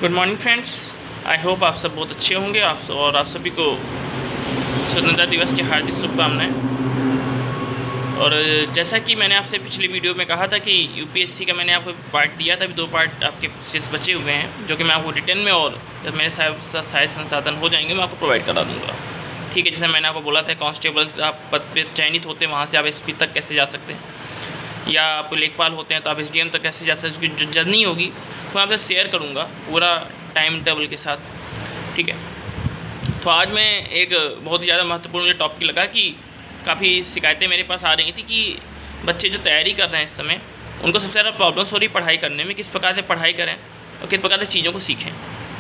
Good morning friends. I hope आप सब बहुत अच्छे होंगे। आप सभी को स्वतंत्रता दिवस की हार्दिक शुभकामनाएं। और जैसा कि मैंने आपसे पिछली वीडियो में कहा था कि यूपीएससी का मैंने आपको पार्ट दिया था, अभी 2 पार्ट आपके शेष बचे हुए हैं, जो कि मैं आपको रिटर्न में और जब मेरे सारे संसाधन हो जाएंगे मैं आपको प्रोवाइड करा दूँगा। ठीक है, जैसे मैंने आपको बोला था कांस्टेबल आप पद पे चयनित होते हैं, वहाँ से आप एसपी तक कैसे जा सकते हैं, या आप लेखपाल होते हैं तो आप एसडीएम तक कैसे जा सकते हैं। उसकी जो जर्नी होगी वो मैं आपसे शेयर करूँगा पूरा टाइम टेबल के साथ। ठीक है, तो आज मैं एक बहुत ही ज़्यादा महत्वपूर्ण मुझे टॉपिक लगा कि काफ़ी शिकायतें मेरे पास आ रही थी कि बच्चे जो तैयारी कर रहे हैं इस समय उनको सबसे ज़्यादा प्रॉब्लम्स हो रही पढ़ाई करने में, किस प्रकार से पढ़ाई करें और किस प्रकार से चीज़ों को सीखें।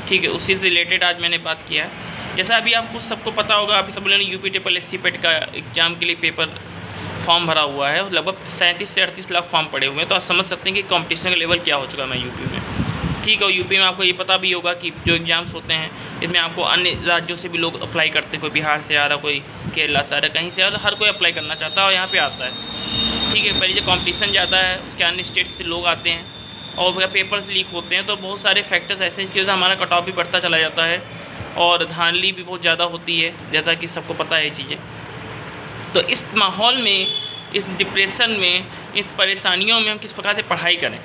ठीक है, उसी से रिलेटेड आज मैंने बात किया है। जैसा अभी आपको सबको पता होगा, अभी सब लोगों ने यूपी SC पेट का एग्ज़ाम के लिए पेपर फॉर्म भरा हुआ है, लगभग 37 से 38 लाख फॉर्म पड़े हुए हैं। तो आप समझ सकते हैं कि कंपटीशन का लेवल क्या हो चुका है यूपी में। ठीक है, और यूपी में आपको ये पता भी होगा कि जो एग्ज़ाम्स होते हैं इसमें आपको अन्य राज्यों से भी लोग अप्लाई करते हैं। कोई बिहार से आ रहा, कोई केरला से आ रहा, कहीं से आ रहा, हर कोई अप्लाई करना चाहता है और यहाँ पे आता है। ठीक है, पहले जो कॉम्पिटिशन ज़्यादा है उसके अन्य स्टेट से लोग आते हैं और पेपर्स लीक होते हैं, तो बहुत सारे फैक्टर्स ऐसे हैं जिसकी वजह से हमारा कट ऑफ भी बढ़ता चला जाता है और धांधली भी बहुत ज़्यादा होती है, जैसा कि सबको पता है ये चीज़ें। तो इस माहौल में, इस डिप्रेशन में, इस परेशानियों में हम किस प्रकार से पढ़ाई करें।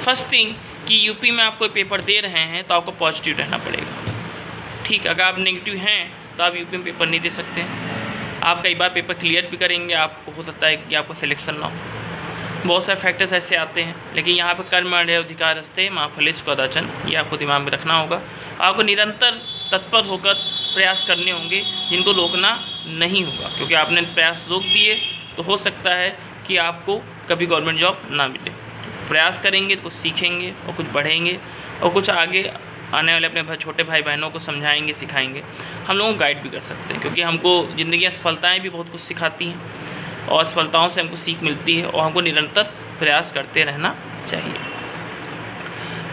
फर्स्ट थिंग कि यूपी में आप कोई पेपर दे रहे हैं तो आपको पॉजिटिव रहना पड़ेगा। ठीक, अगर आप नेगेटिव हैं तो आप यूपी में पेपर नहीं दे सकते हैं। आप कई बार पेपर क्लियर भी करेंगे, आपको हो सकता है कि आपको सिलेक्शन ना हो। बहुत सारे फैक्टर्स ऐसे आते हैं, लेकिन यहाँ पर कर्म अधिकार रस्ते माँ फलेश कदाचन, ये आपको दिमाग में रखना होगा। आपको निरंतर तत्पर होकर प्रयास करने होंगे, जिनको रोकना नहीं होगा, क्योंकि आपने प्रयास रोक दिए तो हो सकता है कि आपको कभी गवर्नमेंट जॉब ना मिले। प्रयास करेंगे, कुछ सीखेंगे और कुछ बढ़ेंगे और कुछ आगे आने वाले अपने छोटे भाई बहनों को समझाएंगे, सिखाएंगे। हम लोगों को गाइड भी कर सकते हैं, क्योंकि हमको ज़िंदगी की असफलताएँ भी बहुत कुछ सिखाती हैं और असफलताओं से हमको सीख मिलती है और हमको निरंतर प्रयास करते रहना चाहिए।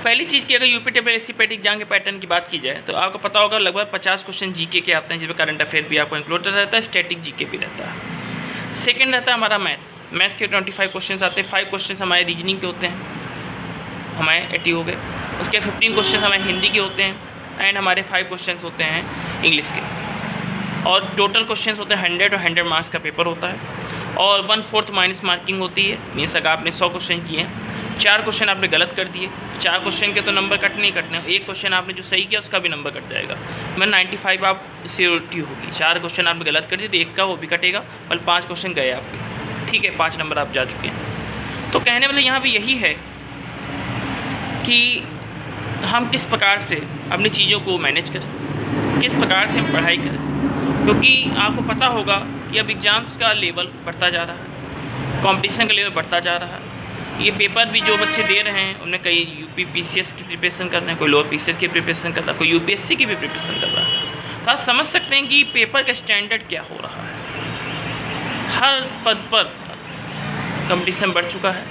पहली चीज़ कि अगर यूपी SC पेट एग्जाम के पैटर्न की बात की जाए तो आपको पता होगा लगभग 50 क्वेश्चन जीके के आते हैं, जिसमें करंट अफेयर भी आपको इंक्लूड रहता है, स्टैटिक जीके भी रहता है। सेकेंड रहता है हमारा मैथ्स के 25 क्वेश्चन आते हैं। 5 क्वेश्चन हमारे रीजनिंग के होते हैं, हमारे 80 हो गए। उसके 15 क्वेश्चन हमारे हिंदी के होते हैं एंड हमारे 5 क्वेश्चन होते हैं इंग्लिश के। और टोटल क्वेश्चन होते हैं 100 और 100 मार्क्स का पेपर होता है और 1/4 माइनस मार्किंग होती है। मीन्स अगर आपने 100 क्वेश्चन किए हैं, 4 क्वेश्चन आपने गलत कर दिए, 4 क्वेश्चन के तो नंबर कटने ही कटने, एक क्वेश्चन आपने जो सही किया उसका भी नंबर कट जाएगा। मैं 95 आप सिक्योरिटी होगी। 4 क्वेश्चन आपने गलत कर दिए तो एक का वो भी कटेगा, और 5 क्वेश्चन गए आपके। ठीक है, 5 नंबर आप जा चुके हैं। तो कहने वाला यहाँ पर यही है कि हम किस प्रकार से अपनी चीज़ों को मैनेज करें, किस प्रकार से हम पढ़ाई करें, क्योंकि आपको पता होगा कि अब एग्ज़ाम्स का लेवल बढ़ता जा रहा है, कंपटीशन का लेवल बढ़ता जा रहा है। ये पेपर भी जो बच्चे दे रहे हैं उनमें कई यूपी PCS की प्रिपरेशन कर रहे हैं, कोई लोअर PCS की प्रिपरेशन कर रहा है, कोई UPSC की भी प्रिपरेशन कर रहा है। तो आप समझ सकते हैं कि पेपर का स्टैंडर्ड क्या हो रहा है। हर पद पर कंपटीशन बढ़ चुका है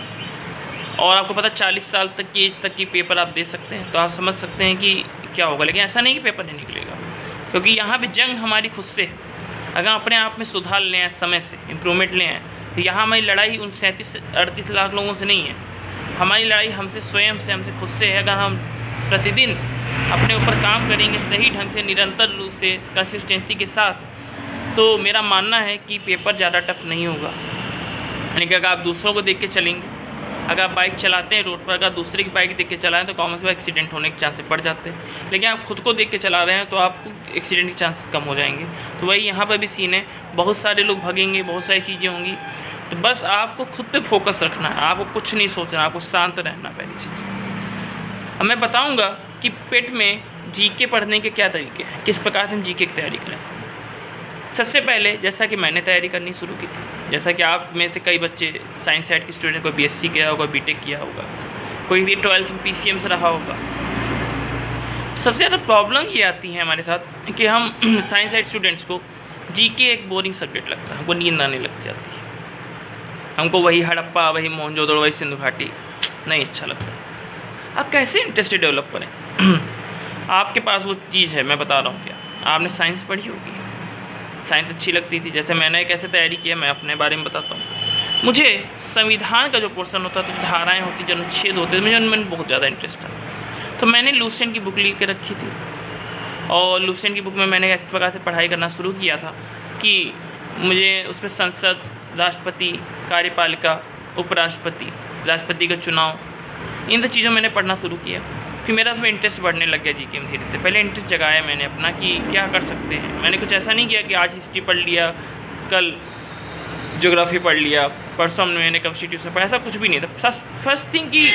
और आपको पता 40 साल तक की एज तक की पेपर आप दे सकते हैं। तो आप समझ सकते हैं कि क्या होगा। लेकिन ऐसा नहीं कि पेपर नहीं निकलेगा, क्योंकि यहाँ पे जंग हमारी खुद से है। अगर अपने आप में सुधार लें आए, समय से इम्प्रूवमेंट लें आए, तो यहाँ हमारी लड़ाई उन 37-38 लाख लोगों से नहीं है। हमारी लड़ाई हमसे स्वयं से, हमसे खुद से है। अगर हम प्रतिदिन अपने ऊपर काम करेंगे सही ढंग से, निरंतर रूप से, कंसिस्टेंसी के साथ, तो मेरा मानना है कि पेपर ज़्यादा टफ नहीं होगा। लेकिन अगर आप दूसरों को देख के चलेंगे, अगर आप बाइक चलाते हैं रोड पर, अगर दूसरे की बाइक देख के चलाएं तो कॉमन से एक्सीडेंट होने के चांसेस बढ़ जाते हैं। लेकिन आप खुद को देख के चला रहे हैं तो आपको एक्सीडेंट के चांस कम हो जाएंगे। तो वही यहाँ पर भी सीन है, बहुत सारे लोग भगेंगे, बहुत सारी चीज़ें होंगी। तो बस आपको खुद पे फोकस रखना है, आपको कुछ नहीं सोचना, आपको शांत रहना पहली चीज़। अब मैं बताऊँगा कि पेट में जीके पढ़ने के क्या तरीके हैं, किस प्रकार से हम जीके की तैयारी करें। सबसे पहले जैसा कि मैंने तैयारी करनी शुरू की थी, जैसा कि आप में से कई बच्चे साइंस साइड के स्टूडेंट, कोई BSc किया होगा, BTech किया होगा, कोई भी 12th में PCM से रहा होगा। सबसे ज़्यादा प्रॉब्लम ये आती है हमारे साथ कि हम साइंस साइड स्टूडेंट्स को जीके एक बोरिंग सब्जेक्ट लगता है, हमको नींद आने लग जाती है। हमको वही हड़प्पा, वही मोहनजोदड़ो, वही सिंधु घाटी नहीं अच्छा लगता। आप कैसे इंटरेस्ट डेवलप करें? आपके पास वो चीज़ है, मैं बता रहा हूँ क्या। आपने साइंस पढ़ी होगी, साइंस अच्छी लगती थी। जैसे मैंने कैसे तैयारी किया, मैं अपने बारे में बताता हूँ। मुझे संविधान का जो पोर्शन होता था, धाराएँ होती, जो अनुच्छेद होते थे, मुझे उनमें बहुत ज़्यादा इंटरेस्ट था। तो मैंने लुसेंट की बुक लेकर रखी थी और लुसेंट की बुक में मैंने इस प्रकार से पढ़ाई करना शुरू किया था कि मुझे उसमें संसद, राष्ट्रपति, कार्यपालिका, उपराष्ट्रपति, राष्ट्रपति का चुनाव, इन सब चीज़ों मैंने पढ़ना शुरू किया। फिर मेरा उसमें इंटरेस्ट बढ़ने लग गया जीके में धीरे धीरे। पहले इंटरेस्ट जगाया मैंने अपना कि क्या कर सकते हैं। मैंने कुछ ऐसा नहीं किया कि आज हिस्ट्री पढ़ लिया, कल ज्योग्राफी पढ़ लिया, परसों मैंने कॉन्स्टिट्यूशन पढ़ा, ऐसा कुछ भी नहीं था। फर्स्ट थिंग कि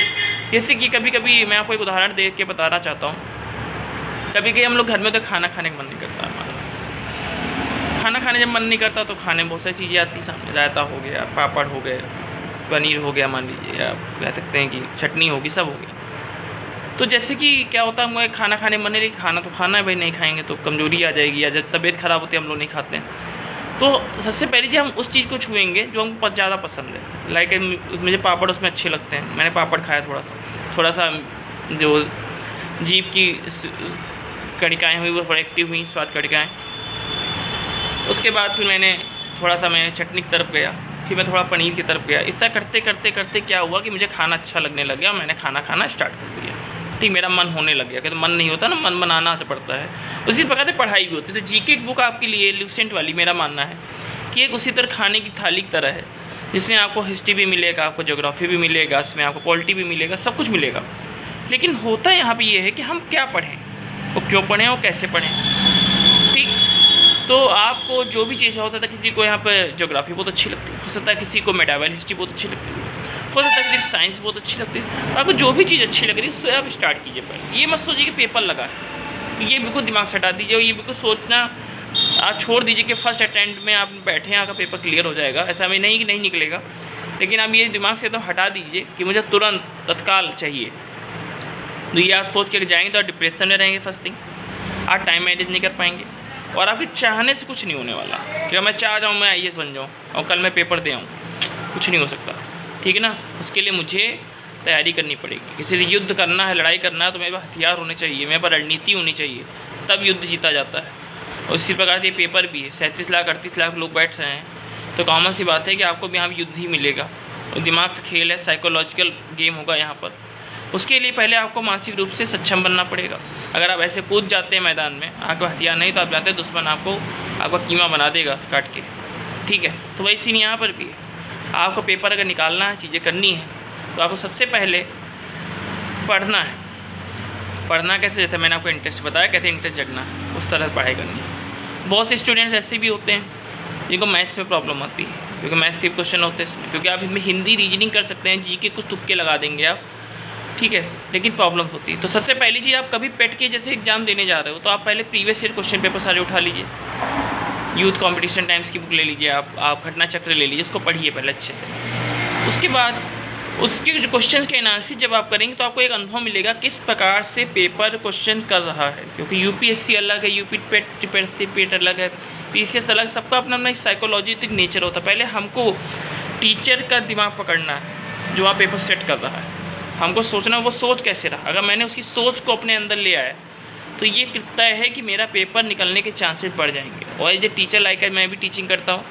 जैसे कि कभी कभी मैं आपको एक उदाहरण दे के बताना चाहता हूँ। कभी कभी हम लोग घर में तो खाना खाने का मन नहीं करता हमारा। खाना खाने जब मन नहीं करता तो खाने में बहुत सारी चीज़ें आती सामने। रायता हो गया, पापड़ हो गए, पनीर हो गया, मान लीजिए आप कह सकते हैं कि चटनी होगी, सब हो गया। तो जैसे कि क्या होता है, मुझे खाना खाने मन नहीं, खाना तो खाना है भाई, नहीं खाएंगे तो कमजोरी आ जाएगी, या जब तबीयत ख़राब होती है हम लोग नहीं खाते हैं। तो सबसे पहले जब हम उस चीज़ को छुएंगे जो हमको ज़्यादा पसंद है, लाइक मुझे पापड़ उसमें अच्छे लगते हैं, मैंने पापड़ खाया थोड़ा सा जो जीभ की कणिकाएँ हुई वो थोड़ा एक्टिव हुई, स्वाद कणिकाएँ। उसके बाद फिर मैंने थोड़ा सा मैं चटनी की तरफ गया, फिर मैं थोड़ा पनीर की तरफ गया। इस तरह करते करते करते क्या हुआ कि मुझे खाना अच्छा लगने लग गया, मैंने खाना खाना स्टार्ट कर दिया। ठीक, मेरा मन होने लग गया, कि तो मन नहीं होता ना, मन बनाना पड़ता है। उसी प्रकार से पढ़ाई भी होती है। तो जीके की बुक आपके लिए लुसेंट वाली, मेरा मानना है कि एक उसी तरह खाने की थाली की तरह है, जिसमें आपको हिस्ट्री भी मिलेगा, आपको ज्योग्राफी भी मिलेगा, इसमें आपको पॉलिटी भी मिलेगा, सब कुछ मिलेगा। लेकिन होता यहाँ पर ये है कि हम क्या पढ़ें, वो क्यों पढ़ें और कैसे पढ़ें। ठीक, तो आपको जो भी चीज़ हो सकता है, किसी को यहाँ पर ज्योग्राफी बहुत अच्छी लगती है, हो सकता है किसी को मेडावल हिस्ट्री बहुत अच्छी लगती है, हो सकता है किसी को साइंस बहुत अच्छी लगती है। तो आपको जो भी चीज़ अच्छी लग रही है उससे आप स्टार्ट कीजिए। पहले ये मत सोचिए कि पेपर लगा है, ये बिल्कुल दिमाग से हटा दीजिए। और ये बिल्कुल सोचना आप छोड़ दीजिए कि फर्स्ट अटेम्प्ट में आप बैठे हैं, आपका पेपर क्लियर हो जाएगा, ऐसा में नहीं कि नहीं निकलेगा। लेकिन आप ये दिमाग से तो हटा दीजिए कि मुझे तुरंत तत्काल चाहिए। तो ये आप सोच के जाएंगे तो आप डिप्रेशन में रहेंगे। फर्स्ट थिंग, आप टाइम मैनेज नहीं कर पाएंगे और आपके चाहने से कुछ नहीं होने वाला कि मैं चाह जाऊँ मैं IAS बन जाऊँ और कल मैं पेपर दे आऊँ, कुछ नहीं हो सकता। ठीक है ना, उसके लिए मुझे तैयारी करनी पड़ेगी। किसी से युद्ध करना है, लड़ाई करना है, तो मेरे पास हथियार होने चाहिए, मेरे पास रणनीति होनी चाहिए, तब युद्ध जीता जाता है। और इसी प्रकार से पेपर भी है। 37 लाख 38 लाख लोग बैठ रहे हैं, तो कॉमन सी बात है कि आपको भी यहाँ युद्ध ही मिलेगा। और दिमाग का खेल है, साइकोलॉजिकल गेम होगा यहाँ पर। उसके लिए पहले आपको मानसिक रूप से सक्षम बनना पड़ेगा। अगर आप ऐसे कूद जाते हैं मैदान में, आपके हथियार नहीं तो आप जाते हैं, दुश्मन आपका कीमा बना देगा काट के। ठीक है, तो वही सीन यहाँ पर भी है। आपको पेपर अगर निकालना है, चीज़ें करनी है, तो आपको सबसे पहले पढ़ना है। पढ़ना कैसे, जैसे मैंने आपको इंटरेस्ट बताया, कैसे इंटरेस्ट जगना है, उस तरह से पढ़ाई करनी है। बहुत से स्टूडेंट्स ऐसे भी होते हैं जिनको मैथ्स में प्रॉब्लम आती है, क्योंकि मैथ्स के क्वेश्चन होते हैं इसमें, क्योंकि आप इसमें हिंदी रीजनिंग कर सकते हैं, जीके कुछ तुक्के लगा देंगे आप, ठीक है, लेकिन प्रॉब्लम होती है। तो सबसे पहली चीज़, आप कभी पेट के जैसे एग्जाम देने जा रहे हो तो आप पहले प्रीवियस ईयर क्वेश्चन पेपर सारे उठा लीजिए। यूथ कंपटीशन टाइम्स की बुक ले लीजिए, आप घटना चक्र ले लीजिए, उसको पढ़िए पहले अच्छे से। उसके बाद उसके जो क्वेश्चन के एनालिसिस जब आप करेंगे तो आपको एक अनुभव मिलेगा किस प्रकार से पेपर क्वेश्चन कर रहा है। क्योंकि यूपीएससी अलग है, यूपी पेट अलग है, पीसीएस अलग, सबका अपना अपना एक साइकोलॉजिकल नेचर होता है। पहले हमको टीचर का दिमाग पकड़ना है जो आप पेपर सेट कर रहा है, हमको सोचना वो सोच कैसे रहा। अगर मैंने उसकी सोच को अपने अंदर ले आया तो ये तय है कि मेरा पेपर निकलने के चांसेस बढ़ जाएंगे। और एज ए टीचर लाइक मैं भी टीचिंग करता हूँ,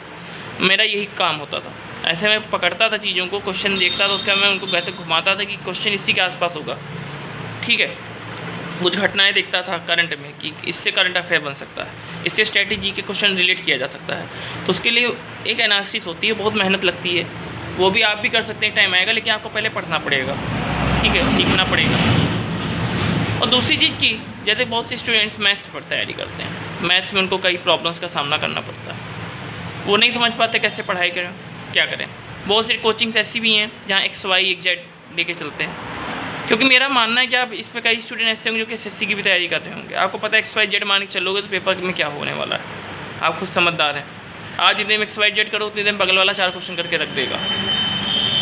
मेरा यही काम होता था। ऐसे मैं पकड़ता था चीज़ों को, क्वेश्चन देखता था, उसका मैं उनको वैसे घुमाता था कि क्वेश्चन इसी के आसपास होगा। ठीक है, कुछ घटनाएं देखता था करंट में कि इससे करंट अफेयर बन सकता है, इससे स्ट्रेटेजी के क्वेश्चन रिलेट किया जा सकता है। तो उसके लिए एक एनालिसिस होती है, बहुत मेहनत लगती है, वो भी आप भी कर सकते हैं, टाइम आएगा, लेकिन आपको पहले पढ़ना पड़ेगा। ठीक है, सीखना पड़ेगा। और दूसरी चीज़ की, जैसे बहुत से स्टूडेंट्स मैथ्स पर तैयारी करते हैं, मैथ्स में उनको कई प्रॉब्लम्स का सामना करना पड़ता है, वो नहीं समझ पाते कैसे पढ़ाई करें, क्या करें। बहुत सी कोचिंग्स ऐसी भी हैं जहाँ XY XZ लेके चलते हैं। क्योंकि मेरा मानना है कि आप इसमें कई स्टूडेंट ऐसे होंगे जो कि SSC की भी तैयारी कर रहे होंगे, आपको पता है XYZ मान के चलोगे तो पेपर में क्या होने वाला है, आप खुद समझदार हैं। आज जितने में XYZ करो उतने दिन बगल वाला 4 क्वेश्चन करके रख देगा,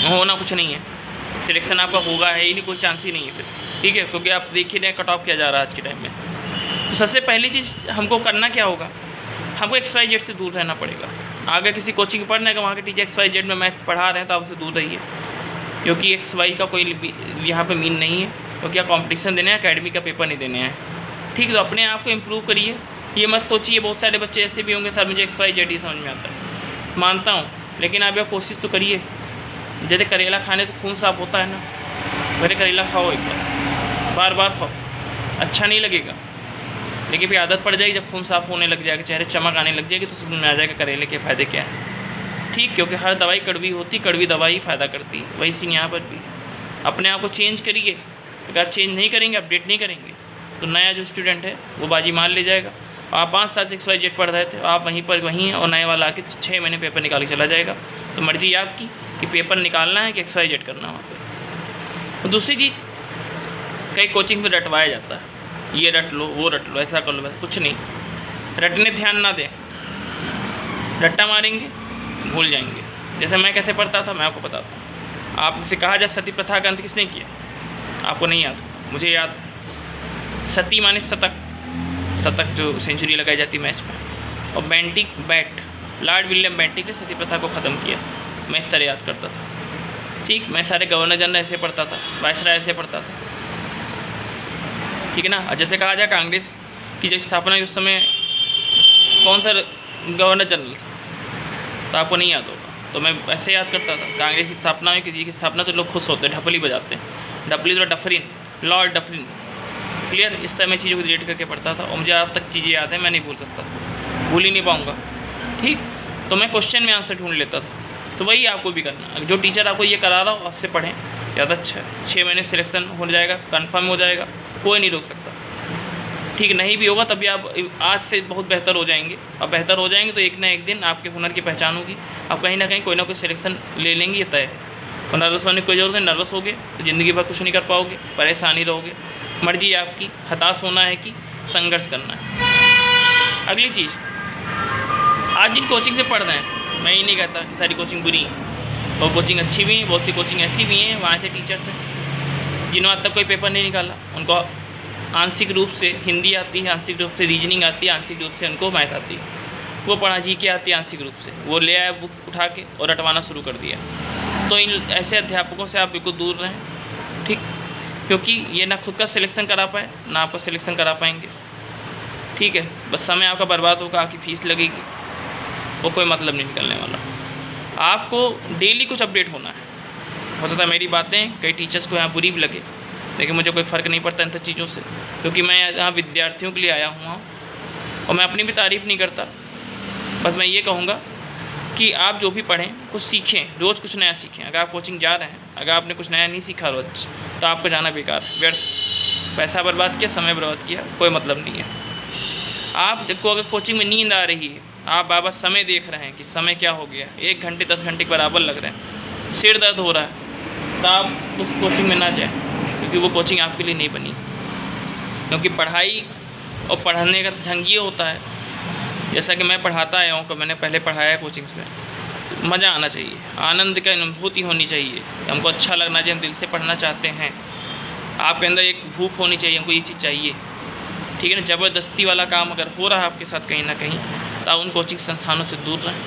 होना कुछ नहीं है, सिलेक्शन आपका होगा है ही नहीं, कोई चांस ही नहीं है फिर। ठीक है, क्योंकि आप देखिए ना कट ऑफ किया जा रहा है आज के टाइम में। तो सबसे पहली चीज़ हमको करना क्या होगा, हमको XYZ से दूर रहना पड़ेगा। अगर किसी कोचिंग पढ़ना है कि वहाँ के टीचर XYZ में मैथ्स पढ़ा रहे हैं तो आप उससे दूर रहिए, क्योंकि XY का कोई यहाँ पे मीन नहीं है, क्योंकि आप कॉम्पिटिशन देने हैं, अकेडमी का पेपर नहीं देने हैं। ठीक है, तो अपने आप को इम्प्रूव करिए। ये मत सोचिए, बहुत सारे बच्चे ऐसे भी होंगे सर मुझे XYZ ही समझ में आता है, मानता हूँ, लेकिन आप यह कोशिश तो करिए। जैसे करेला खाने से खून साफ होता है ना, पहले करेला खाओ, एक बार बार खाओ, अच्छा नहीं लगेगा, लेकिन फिर आदत पड़ जाएगी, जब खून साफ होने लग जाएगा, चेहरे चमक आने लग जाएगी, तो समझ में आ जाएगा करेले के फ़ायदे क्या हैं। ठीक, क्योंकि हर दवाई कड़वी होती, कड़वी दवाई फ़ायदा करती है, वही सीन यहाँ पर भी। अपने आप को चेंज करिए, अगर आप चेंज नहीं करेंगे, अपडेट नहीं करेंगे, तो नया जो स्टूडेंट है वो बाजी मार ले जाएगा। आप 5 साल से XYZ पढ़ रहे थे, आप वहीं पर वहीं हैं, और नए वाला आके 6 महीने पेपर निकाल के चला जाएगा। तो मर्जी आपकी कि पेपर निकालना है कि XYZ करना है वहाँ पर। तो दूसरी चीज़, कई कोचिंग में रटवाया जाता है, ये रट लो, वो रट लो, ऐसा कर लो, वैसा कुछ नहीं। रटने ध्यान ना दें, रट्टा मारेंगे भूल जाएंगे। जैसे मैं कैसे पढ़ता था मैं आपको बताता हूँ। आपसे कहा जाए सती प्रथा का अंत किसने किया, आपको नहीं याद, मुझे याद। सती माने शतक, शतक जो सेंचुरी लगाई जाती मैच में, और Bentinck bat, Lord William Bentinck ने सती प्रथा को ख़त्म किया। मैं इस तरह याद करता था। ठीक, मैं सारे गवर्नर जनरल ऐसे पढ़ता था, वायसराय ऐसे पढ़ता था, ठीक है ना। और जैसे कहा जाए कांग्रेस की जो स्थापना उस समय कौन सा गवर्नर जनरल था, तो आपको नहीं याद होगा, तो मैं ऐसे याद करता था। कांग्रेस की स्थापना में किसी की स्थापना तो लोग खुश होते हैं, ढपली बजाते हैं, ढपली तो डफरिन, लॉर्ड डफरिन, क्लियर। इस तरह मैं चीज़ों को रिलेट करके पढ़ता था, और मुझे आज तक चीज़ें याद है, मैं नहीं भूल सकता, भूल ही नहीं पाऊँगा। ठीक, तो मैं क्वेश्चन में आंसर ढूंढ लेता था। तो वही आपको भी करना, जो टीचर आपको ये करा रहा हो आपसे पढ़ें, ज़्यादा अच्छा है। 6 महीने सिलेक्शन हो जाएगा, कन्फर्म हो जाएगा, कोई नहीं रोक सकता। ठीक, नहीं भी होगा तब भी आप आज से बहुत बेहतर हो जाएंगे, और बेहतर हो जाएंगे तो एक ना एक दिन आपके हुनर की पहचान होगी, आप कहीं ना कहीं कोई ना कोई सिलेक्शन ले लेंगे, ये तय है। और नर्वस होने की कोई ज़रूरत नहीं, नर्वस होगे तो ज़िंदगी भर कुछ नहीं कर पाओगे, परेशानी रहोगे। मर्जी आपकी, हताश होना है कि संघर्ष करना है। अगली चीज़, आज जिन कोचिंग से पढ़ रहे हैं, मैं ये नहीं कहता कि सारी कोचिंग बुरी है, और कोचिंग अच्छी भी है, बहुत सी कोचिंग ऐसी भी हैं, वहाँ से टीचर्स हैं जिन्होंने आज तक कोई पेपर नहीं निकाला, उनको आंशिक रूप से हिंदी आती है, आंशिक रूप से रीजनिंग आती है, आंशिक रूप से उनको मैथ आती है, वो पढ़ा GK आती है आंशिक रूप से, वो ले आया बुक उठा के और रटवाना शुरू कर दिया। तो इन ऐसे अध्यापकों से आप बिल्कुल दूर रहें, ठीक, क्योंकि ये ना खुद का सिलेक्शन करा पाए, ना आपका सिलेक्शन करा पाएंगे। ठीक है, बस समय आपका बर्बाद होगा, आपकी फ़ीस लगेगी, वो कोई मतलब नहीं निकलने वाला। आपको डेली कुछ अपडेट होना है। हो सकता है मेरी बातें कई टीचर्स को यहाँ बुरी भी लगे, लेकिन मुझे कोई फ़र्क नहीं पड़ता इन सब चीज़ों से, क्योंकि मैं यहाँ विद्यार्थियों के लिए आया हूँ, और मैं अपनी भी तारीफ़ नहीं करता। बस मैं ये कहूँगा कि आप जो भी पढ़ें कुछ सीखें, रोज़ कुछ नया सीखें। अगर आप कोचिंग जा रहे हैं, अगर आपने कुछ नया नहीं सीखा रोज़, तो आपका जाना बेकार है, व्यर्थ, पैसा बर्बाद किया, समय बर्बाद किया, कोई मतलब नहीं है। आपको अगर कोचिंग में नींद आ रही है, आप बाबा समय देख रहे हैं कि समय क्या हो गया, 1 घंटे 10 घंटे के बराबर लग रहे हैं, सिर दर्द हो रहा है, तो आप उस कोचिंग में ना जाएं, क्योंकि वो कोचिंग आपके लिए नहीं बनी। क्योंकि पढ़ाई और पढ़ाने का ढंग ये होता है, जैसा कि मैं पढ़ाता आया हूँ, मैंने पहले पढ़ाया है कोचिंग्स में, मज़ा आना चाहिए, आनंद का अनुभूति होनी चाहिए, हमको अच्छा लगना चाहिए, हम दिल से पढ़ना चाहते हैं, आपके अंदर एक भूख होनी चाहिए, हमको ये चीज़ चाहिए। ठीक है ना, ज़बरदस्ती वाला काम अगर हो रहा है आपके साथ कहीं ना कहीं, तो आप उन कोचिंग संस्थानों से दूर रहें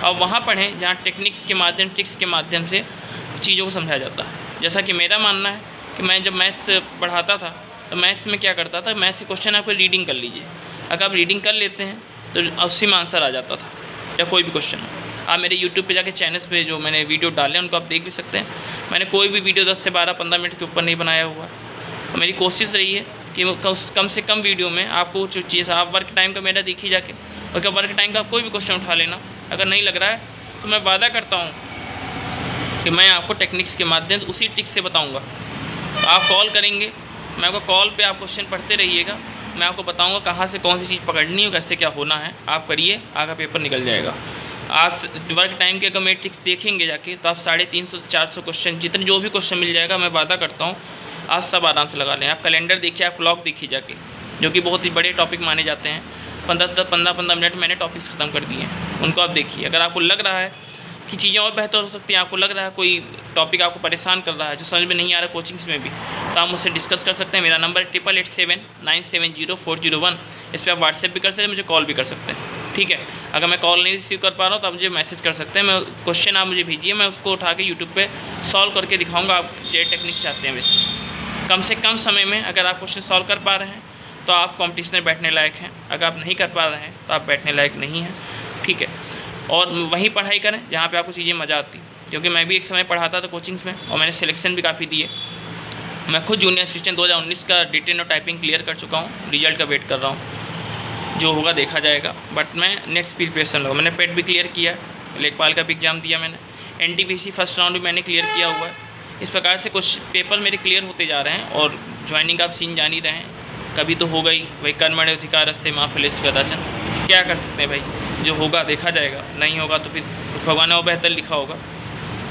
और वहाँ पढ़ें जहाँ टेक्निक्स के माध्यम, ट्रिक्स के माध्यम से चीज़ों को समझाया जाता है। जैसा कि मेरा मानना है कि मैं जब मैथ्स पढ़ाता था, तो मैथ्स में क्या करता था, मैथ्स के क्वेश्चन आपको रीडिंग कर लीजिए, अगर आप रीडिंग कर लेते हैं तो उसी में आंसर आ जाता था, या कोई भी क्वेश्चन हो। आप मेरे यूट्यूब पे जाके चैनल्स पे जो मैंने वीडियो डाले हैं उनको आप देख भी सकते हैं। मैंने कोई भी वीडियो 10 से 12-15 मिनट के ऊपर नहीं बनाया हुआ। तो मेरी कोशिश रही है कि कम से कम वीडियो में आपको जो चीज़, आप वर्क टाइम का मेरा देखी जाके, और क्या वर्क टाइम का कोई भी क्वेश्चन उठा लेना, अगर नहीं लग रहा है तो मैं वादा करता हूँ कि मैं आपको टेक्निक्स के माध्यम से उसी टिक से बताऊँगा। आप कॉल करेंगे, मैं आपको कॉल पे आप क्वेश्चन पढ़ते रहिएगा, मैं आपको बताऊंगा कहाँ से कौन सी चीज़ पकड़नी है, कैसे क्या होना है, आप करिए, आपका पेपर निकल जाएगा। आप वर्क टाइम के अगर मेरे टिक्स देखेंगे जाके, तो आप 350 से 400 क्वेश्चन, जितने जो भी क्वेश्चन मिल जाएगा, मैं वादा करता हूँ आप सब आराम से लगा लें। आप कैलेंडर देखिए, आप क्लॉक देखिए जाके, जो कि बहुत ही बड़े टॉपिक माने जाते हैं, 15 मिनट मैंने टॉपिक्स ख़त्म कर दिए हैं, उनको आप देखिए। अगर आपको लग रहा है कि चीज़ें और बेहतर हो सकती हैं, आपको लग रहा है कोई टॉपिक आपको परेशान कर रहा है जो समझ में नहीं आ रहा कोचिंग्स में भी, तो आप मुझसे डिस्कस कर सकते हैं। मेरा नंबर 8887970401, इस पर आप व्हाट्सएप भी कर सकते हैं, मुझे कॉल भी कर सकते हैं। ठीक है, अगर मैं कॉल नहीं रिसीव कर पा रहा हूँ तो आप मुझे मैसेज कर सकते हैं, मैं क्वेश्चन आप मुझे भेजिए, मैं उसको उठा के यूट्यूब पर सॉल्व करके दिखाऊँगा। आप ये टेक्निक चाहते हैं वैसे कम से कम समय में अगर आप क्वेश्चन सॉल्व कर पा रहे हैं तो आप कॉम्पिटिशन में बैठने लायक हैं, अगर आप नहीं कर पा रहे हैं तो आप बैठने लायक नहीं हैं। ठीक है, और वहीं पढ़ाई करें जहाँ पे आपको चीज़ें मज़ा आती, क्योंकि मैं भी एक समय पढ़ाता था कोचिंग्स में, और मैंने सिलेक्शन भी काफ़ी दिए। मैं खुद जूनियर असिस्टेंट 2019 का रिटेन और टाइपिंग क्लियर कर चुका हूँ, रिजल्ट का वेट कर रहा हूँ, जो होगा देखा जाएगा। बट मैं नेक्स्ट प्रिपरेशन लूँगा। मैंने पेट भी क्लियर किया, लेखपाल का भी एग्ज़ाम दिया मैंने, NTPC फर्स्ट राउंड भी मैंने क्लियर किया हुआ है। इस प्रकार से कुछ पेपर मेरे क्लियर होते जा रहे हैं और ज्वाइनिंग आप सीन जान ही रहे हैं, कभी तो हो गई भाई, कर्मण्येवाधिकार अस्ते मां फलेषु कदाचन, क्या कर सकते हैं भाई, जो होगा देखा जाएगा, नहीं होगा तो फिर भगवान ने वो बेहतर लिखा होगा।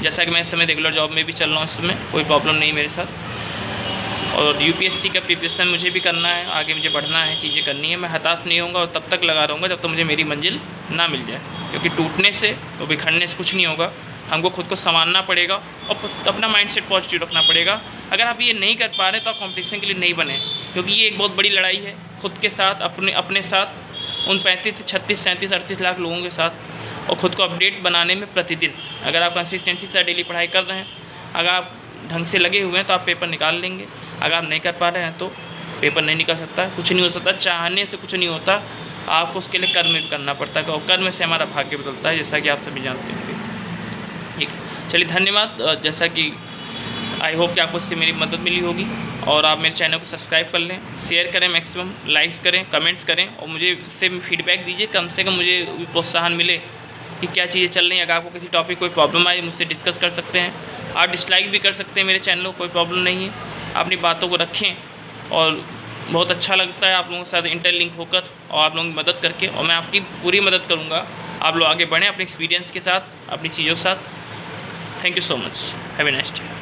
जैसा कि मैं इस समय रेगुलर जॉब में भी चल रहा हूँ, इस समय कोई प्रॉब्लम नहीं मेरे साथ। और UPSC का प्रिपरेशन मुझे भी करना है, आगे मुझे बढ़ना है, चीज़ें करनी है। मैं हताश नहीं होऊंगा और तब तक लगा रहूँगा जब तक मुझे मेरी मंजिल ना मिल जाए, क्योंकि टूटने से और बिखरने से कुछ नहीं होगा। हमको खुद को संभालना पड़ेगा और अपना माइंडसेट पॉजिटिव रखना पड़ेगा। अगर आप ये नहीं कर पा रहे तो आप कंपटीशन के लिए नहीं बने, क्योंकि ये एक बहुत बड़ी लड़ाई है खुद के साथ, अपने साथ, उन 35, 36, 37, 38 लाख लोगों के साथ, और ख़ुद को अपडेट बनाने में प्रतिदिन। अगर आप कंसिस्टेंसी के साथ डेली पढ़ाई कर रहे हैं, अगर आप ढंग से लगे हुए हैं तो आप पेपर निकाल लेंगे। अगर आप नहीं कर पा रहे हैं तो पेपर नहीं निकल सकता, कुछ नहीं हो सकता, चाहने से कुछ नहीं होता, आपको उसके लिए कर्म भी करना पड़ता है, और कर्म से हमारा भाग्य बदलता है, जैसा कि आप सभी जानते होंगे। ठीक है, चलिए धन्यवाद। जैसा कि आई होप कि आपको इससे मेरी मदद मिली होगी, और आप मेरे चैनल को सब्सक्राइब कर लें, शेयर करें, मैक्सिमम लाइक्स करें, कमेंट्स करें, और मुझे इससे फीडबैक दीजिए, कम से कम मुझे भी प्रोत्साहन मिले कि क्या चीज़ें चल रही हैं। अगर आपको किसी टॉपिक कोई प्रॉब्लम आए, मुझसे डिस्कस कर सकते हैं। आप डिसलाइक भी कर सकते हैं मेरे चैनल को, कोई प्रॉब्लम नहीं है। अपनी बातों को रखें, और बहुत अच्छा लगता है आप लोगों के साथ इंटरलिंक होकर और आप लोगों की मदद करके, और मैं आपकी पूरी मदद करूँगा। आप लोग आगे बढ़ें अपने एक्सपीरियंस के साथ, अपनी चीज़ों के साथ। Thank you so much, have a nice day.